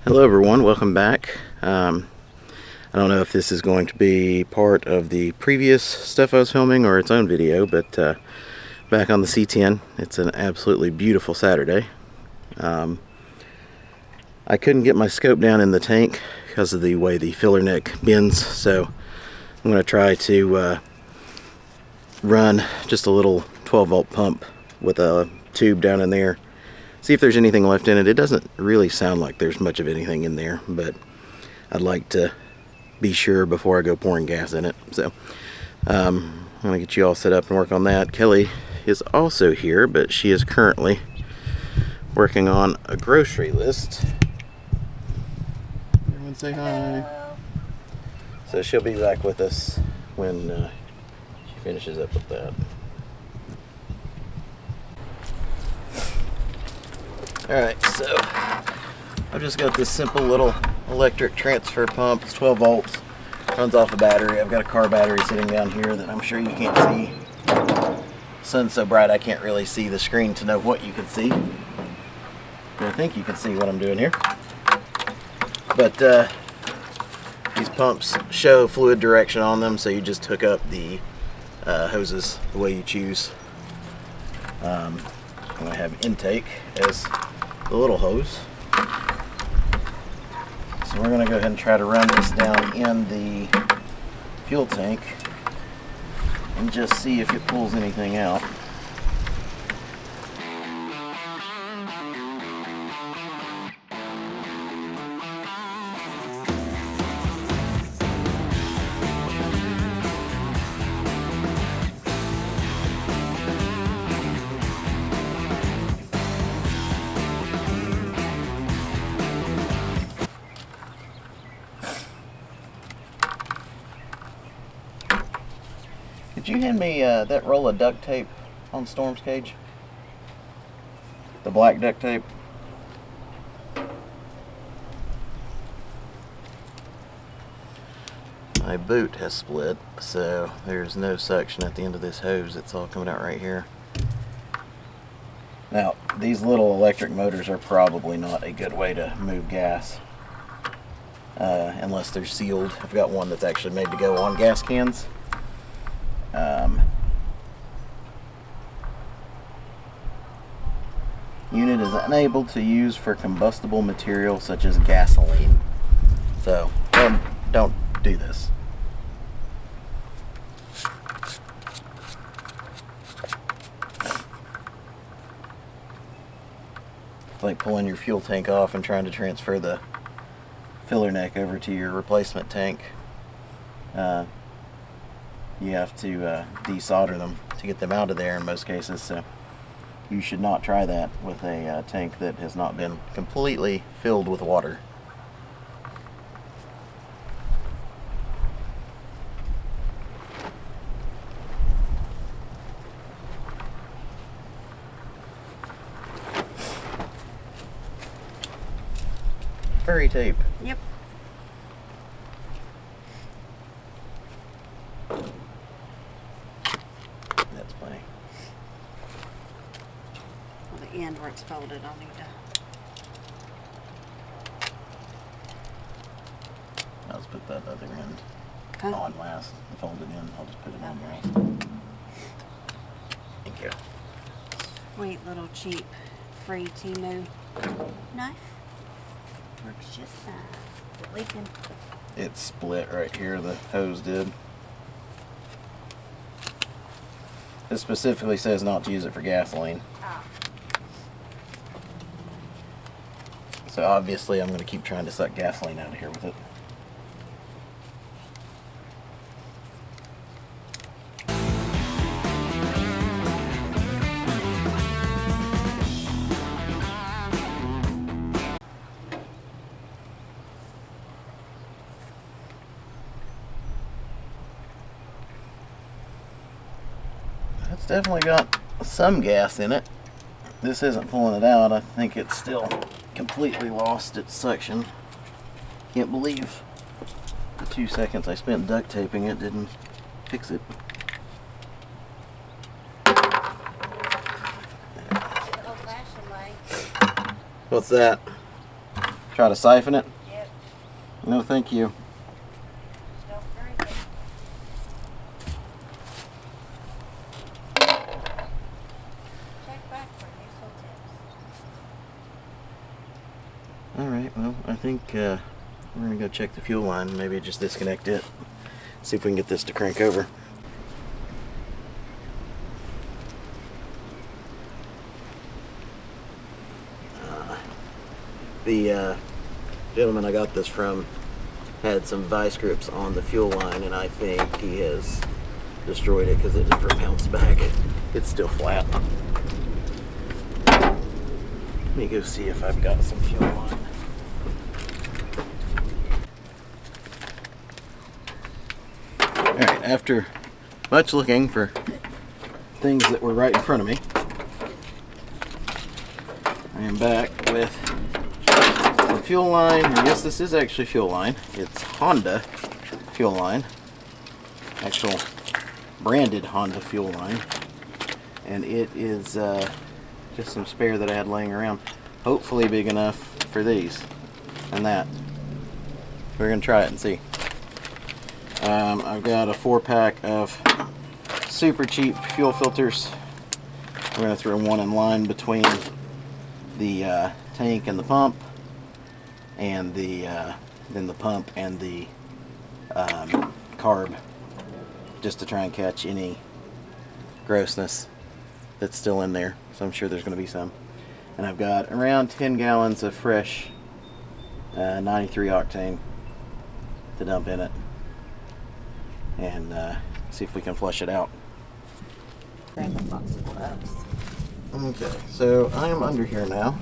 Hello everyone, welcome back. I don't know if this is going to be part of the previous stuff I was filming or its own video, but back on the C10. It's an absolutely beautiful Saturday. I couldn't get my scope down in the tank because of the way the filler neck bends, so I'm going to try to run just a little 12 volt pump with a tube down in there. See if there's anything left in it. It doesn't really sound like there's much of anything in there, but I'd like to be sure before I go pouring gas in it. So I'm going to get you all set up and work on that. Kelly is also here, but she is currently working on a grocery list. Everyone say hi. Hello. So she'll be back with us when she finishes up with that. Alright, so I've just got this simple little electric transfer pump. It's 12 volts, runs off a battery. I've got a car battery sitting down here that I'm sure you can't see. The sun's so bright I can't really see the screen to know what you can see. But I think you can see what I'm doing here. But these pumps show fluid direction on them, so you just hook up the hoses the way you choose. I'm going to have intake as the little hose. So we're going to go ahead and try to run this down in the fuel tank and just see if it pulls anything out. Could you hand me that roll of duct tape on Storm's cage? The black duct tape? My boot has split, so there's no suction at the end of this hose. It's all coming out right here. Now, these little electric motors are probably not a good way to move gas. Unless they're sealed. I've got one that's actually made to go on gas cans. Unit is unable to use for combustible material such as gasoline. So don't do this. It's like pulling your fuel tank off and trying to transfer the filler neck over to your replacement tank. You have to desolder them to get them out of there in most cases, so you should not try that with a tank that has not been completely filled with water. Furry tape. Yep. That's plenty. Well, the end where it's folded, I'll need to. I'll just put that other end Okay. on last. Fold it in. I'll just put it on last. Thank you. Sweet little cheap free Timu knife. Works just fine. Is it leaking? It split right here, the hose did. It specifically says not to use it for gasoline. Oh. So obviously I'm going to keep trying to suck gasoline out of here with it. It's definitely got some gas in it. This isn't pulling it out. I think it's still completely lost its suction. Can't believe the 2 seconds I spent duct taping it didn't fix it. Old-fashioned way. What's that? Try to siphon it? Yep. No, thank you. Don't drink it. Check back for useful tips. Alright, well, I think we're going to go check the fuel line. Maybe just disconnect it. See if we can get this to crank over. The gentleman I got this from had some vice grips on the fuel line, and I think he has destroyed it because it never bounced back. It's still flat. Let me go see if I've got some fuel line. Alright, after much looking for things that were right in front of me, I am back with some fuel line. And yes, this is actually fuel line. It's Honda fuel line. Actual branded Honda fuel line. And it is just some spare that I had laying around. Hopefully big enough for these and that. We're going to try it and see. I've got a 4-pack of super cheap fuel filters. We're going to throw one in line between the tank and the pump, and then the pump and the carb, just to try and catch any grossness that's still in there. So I'm sure there's going to be some. And I've got around 10 gallons of fresh 93 octane to dump in it, and see if we can flush it out. Grab a box of gloves. Okay, so I am under here now.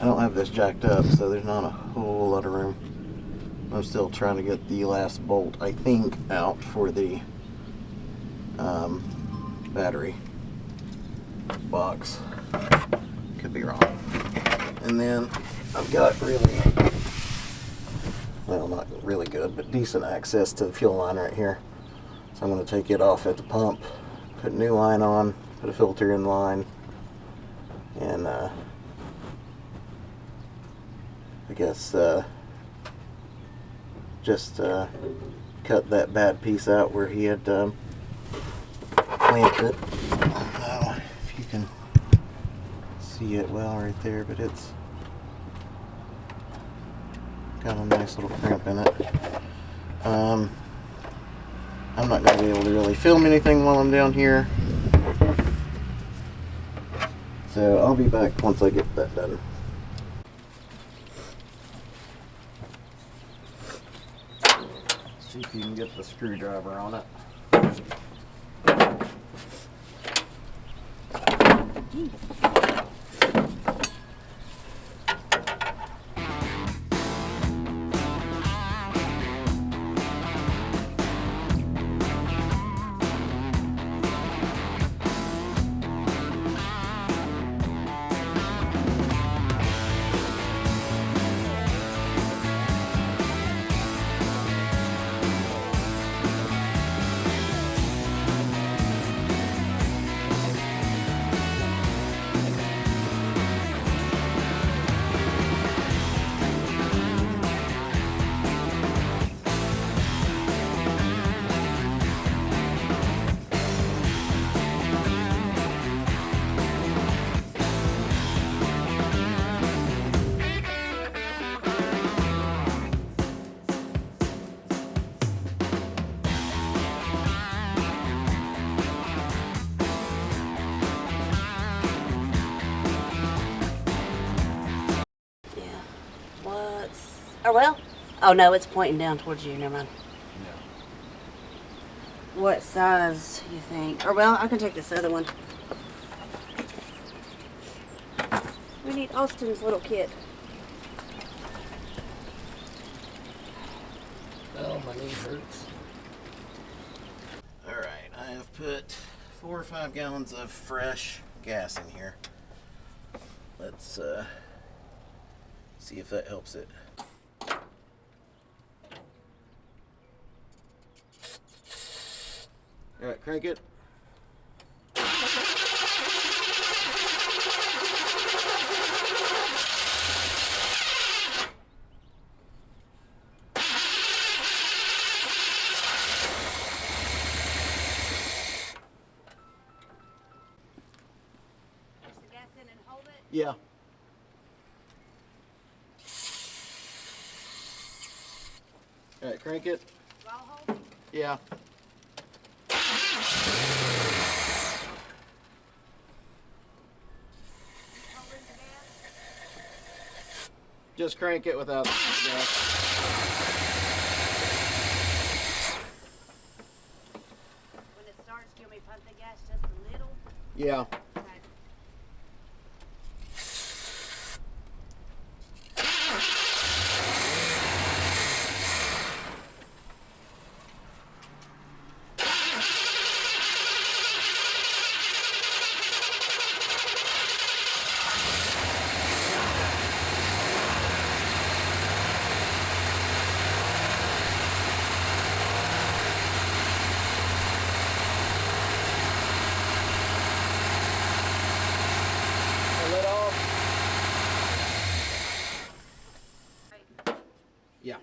I don't have this jacked up, so there's not a whole lot of room. I'm still trying to get the last bolt, I think, out for the battery box. Could be wrong. And then I've got really, well, not really good, but decent access to the fuel line right here. So I'm going to take it off at the pump, put a new line on, put a filter in line, and I guess just cut that bad piece out where he had clamped it. I don't know if you can see it well right there, but it's got a nice little crimp in it. I'm not going to be able to really film anything while I'm down here, so I'll be back once I get that done. See if you can get the screwdriver on it. Oh, well? Oh, no, it's pointing down towards you. Never mind. Yeah. What size you think? Or, well, I can take this other one. We need Austin's little kit. Oh, my knee hurts. Alright, I have put 4 or 5 gallons of fresh gas in here. Let's see if that helps it. Alright, crank it. Yeah. All right, crank it. Roll hold? Yeah. Holding the gas? Just crank it without the gas. When it starts, can we pump the gas just a little? Yeah. Okay. Lid off. Right. Yeah.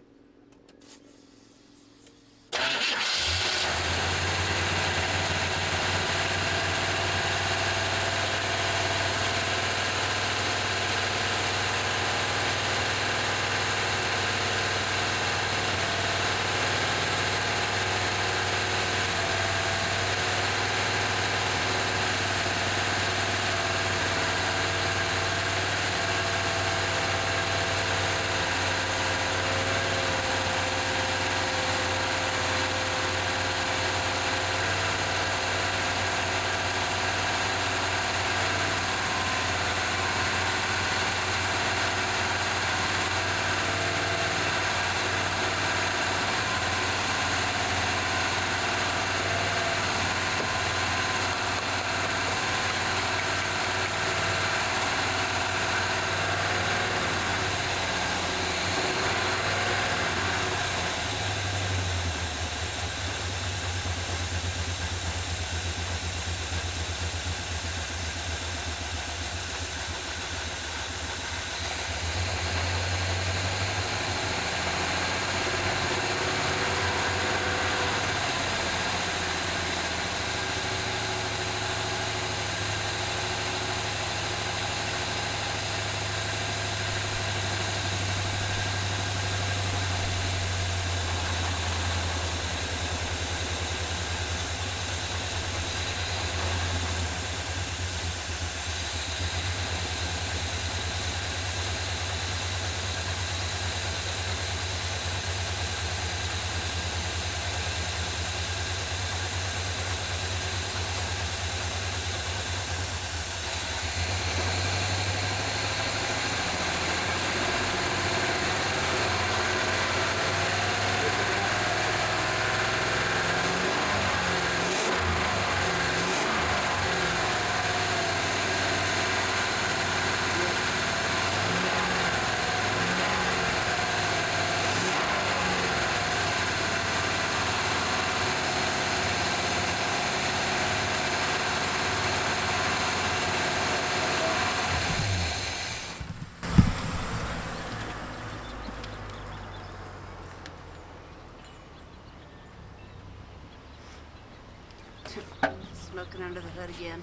Smoking under the hood again.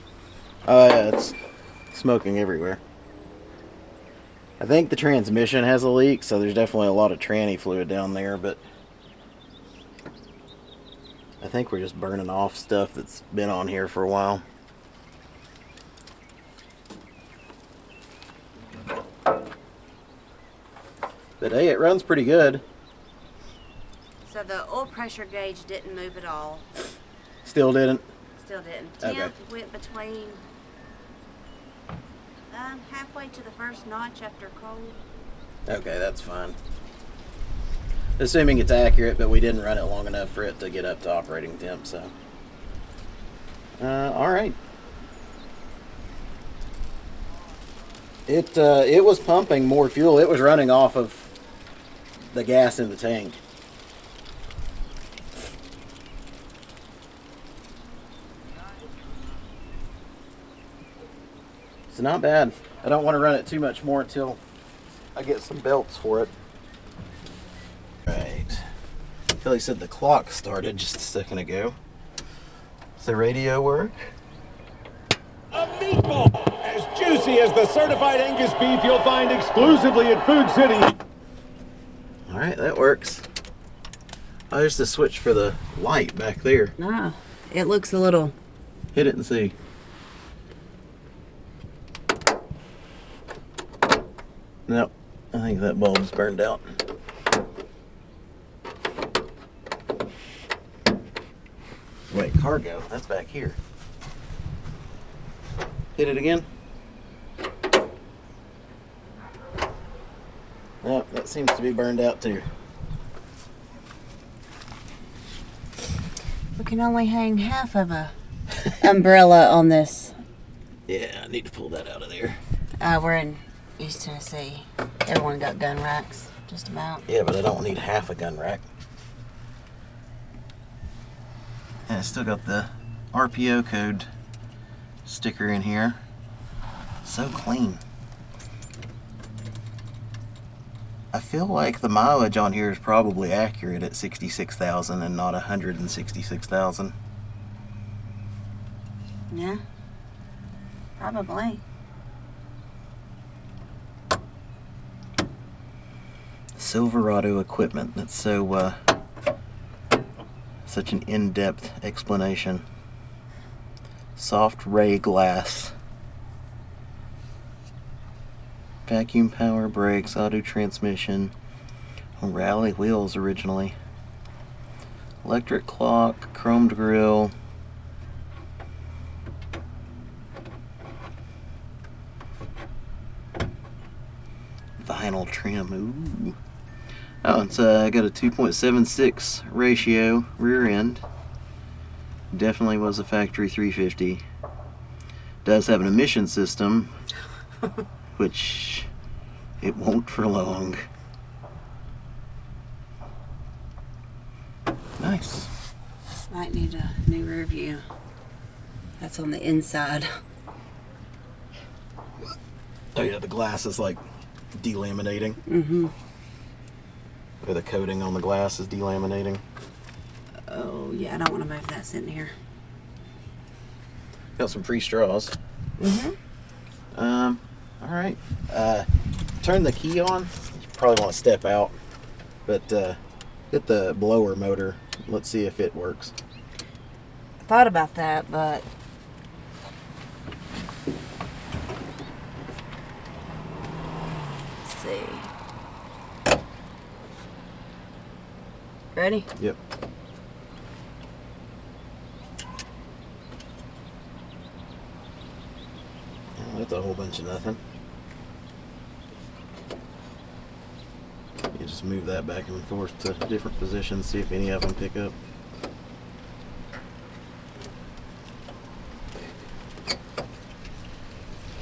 Oh yeah, it's smoking everywhere. I think the transmission has a leak, so there's definitely a lot of tranny fluid down there, but I think we're just burning off stuff that's been on here for a while. But hey, it runs pretty good. So the oil pressure gauge didn't move at all. Still didn't? Still didn't. Okay. Temp went between halfway to the first notch after cold. Okay, that's fine. Assuming it's accurate, but we didn't run it long enough for it to get up to operating temp, so. Alright. It was pumping more fuel. It was running off of the gas in the tank. It's not bad. I don't want to run it too much more until I get some belts for it. Right. Kelly said the clock started just a second ago. Does the radio work? A meatball has just juicy as the certified Angus beef you'll find exclusively at Food City. All right, that works. Oh, there's the switch for the light back there. Ah, it looks a little... Hit it and see. Nope, I think that bulb's burned out. Wait, cargo, that's back here. Hit it again. Nope, that seems to be burned out too. We can only hang half of a umbrella on this. Yeah, I need to pull that out of there. We're in East Tennessee. Everyone got gun racks, just about. Yeah, but I don't need half a gun rack. And I still got the RPO code sticker in here. So clean. I feel like the mileage on here is probably accurate at 66,000 and not 166,000. Yeah, probably. Silverado equipment. That's so such an in-depth explanation. Soft ray glass. Vacuum power brakes, auto transmission, rally wheels originally. Electric clock, chromed grille. Vinyl trim. Ooh. Oh, it's got a 2.76 ratio rear end. Definitely was a factory 350. Does have an emission system, which it won't for long. Nice. Might need a new rear view. That's on the inside. Oh yeah, the glass is like delaminating. Mm-hmm. Or the coating on the glass is delaminating. Oh, yeah, I don't want to move that sitting here. Got some free straws. Mm-hmm. All right. Turn the key on. You probably want to step out, but hit the blower motor. Let's see if it works. I thought about that, but let's see. Ready? Yep. Oh, that's a whole bunch of nothing. You just move that back and forth to different positions, see if any of them pick up.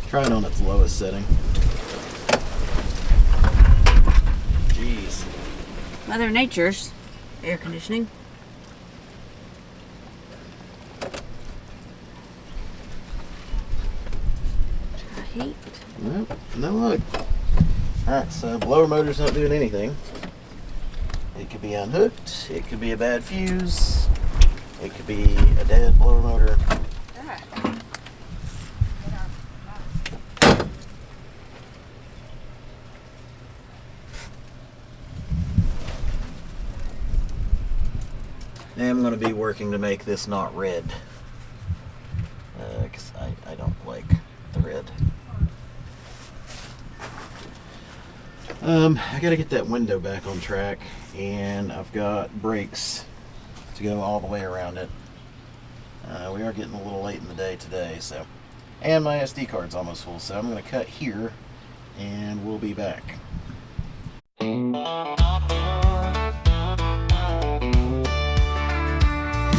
Try it on its lowest setting. Jeez. Mother Nature's air conditioning. Try heat. Nope, no luck. Alright, so blower motor's not doing anything. It could be unhooked, it could be a bad fuse, it could be a dead blower motor. I'm going to be working to make this not red, because I don't like the red. I got to get that window back on track, and I've got brakes to go all the way around it. We are getting a little late in the day today, so, and my SD card's almost full, so I'm going to cut here, and we'll be back.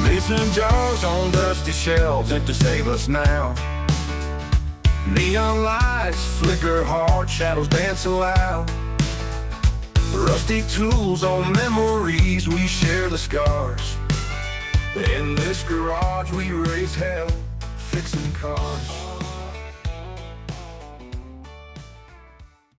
Mason jars on dusty shelves meant to save us now. Neon lights flicker hard, shadows dance aloud. Rusty tools on memories, we share the scars. In this garage we raise hell, fixing cars.